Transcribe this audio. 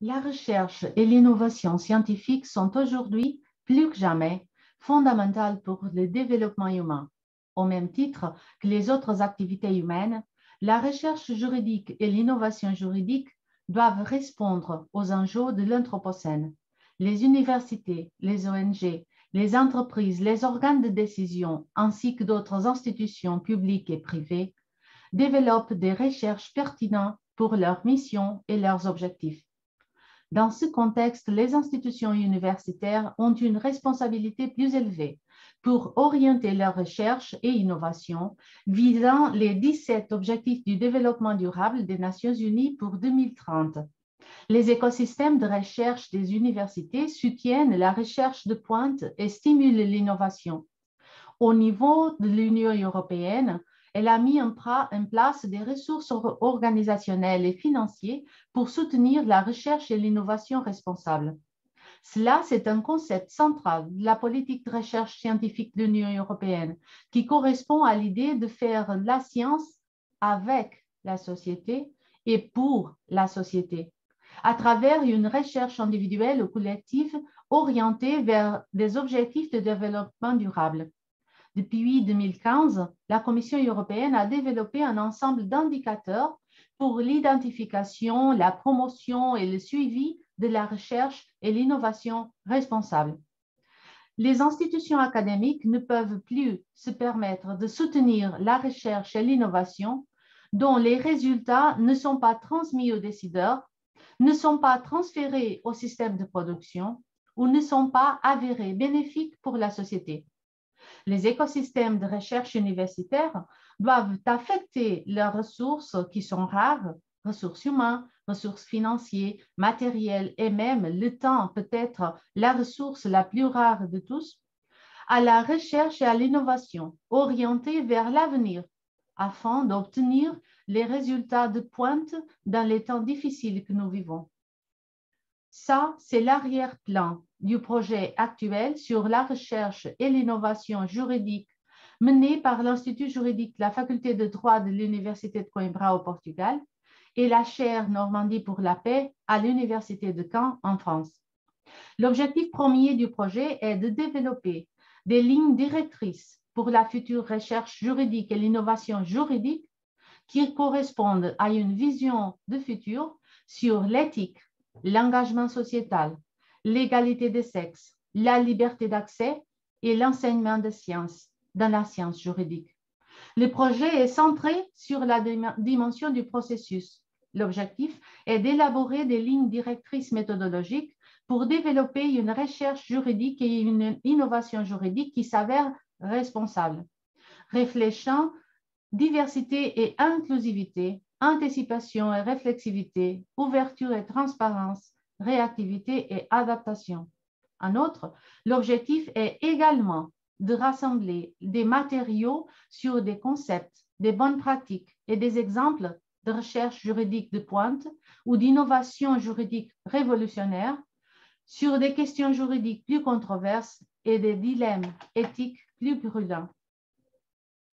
La recherche et l'innovation scientifique sont aujourd'hui, plus que jamais, fondamentales pour le développement humain. Au même titre que les autres activités humaines, la recherche juridique et l'innovation juridique doivent répondre aux enjeux de l'Anthropocène. Les universités, les ONG, les entreprises, les organes de décision, ainsi que d'autres institutions publiques et privées, développent des recherches pertinentes pour leurs missions et leurs objectifs. Dans ce contexte, les institutions universitaires ont une responsabilité plus élevée pour orienter leurs recherches et innovations visant les 17 objectifs du développement durable des Nations unies pour 2030. Les écosystèmes de recherche des universités soutiennent la recherche de pointe et stimulent l'innovation. Au niveau de l'Union européenne, elle a mis en place des ressources organisationnelles et financières pour soutenir la recherche et l'innovation responsable. Cela, c'est un concept central de la politique de recherche scientifique de l'Union européenne qui correspond à l'idée de faire la science avec la société et pour la société, à travers une recherche individuelle ou collective orientée vers des objectifs de développement durable. Depuis 2015, la Commission européenne a développé un ensemble d'indicateurs pour l'identification, la promotion et le suivi de la recherche et l'innovation responsable. Les institutions académiques ne peuvent plus se permettre de soutenir la recherche et l'innovation dont les résultats ne sont pas transmis aux décideurs, ne sont pas transférés au système de production ou ne sont pas avérés bénéfiques pour la société. Les écosystèmes de recherche universitaire doivent affecter leurs ressources qui sont rares, ressources humaines, ressources financières, matérielles et même le temps, peut-être la ressource la plus rare de tous, à la recherche et à l'innovation orientée vers l'avenir afin d'obtenir les résultats de pointe dans les temps difficiles que nous vivons. Ça, c'est l'arrière-plan du projet actuel sur la recherche et l'innovation juridique mené par l'Institut juridique de la Faculté de droit de l'Université de Coimbra au Portugal et la chaire Normandie pour la paix à l'Université de Caen en France. L'objectif premier du projet est de développer des lignes directrices pour la future recherche juridique et l'innovation juridique qui correspondent à une vision de futur sur l'éthique, l'engagement sociétal, l'égalité des sexes, la liberté d'accès et l'enseignement des sciences dans la science juridique. Le projet est centré sur la dimension du processus. L'objectif est d'élaborer des lignes directrices méthodologiques pour développer une recherche juridique et une innovation juridique qui s'avère responsable, réfléchissant diversité et inclusivité, anticipation et réflexivité, ouverture et transparence, réactivité et adaptation. En outre, l'objectif est également de rassembler des matériaux sur des concepts, des bonnes pratiques et des exemples de recherche juridique de pointe ou d'innovation juridique révolutionnaire sur des questions juridiques plus controversées et des dilemmes éthiques plus brûlants.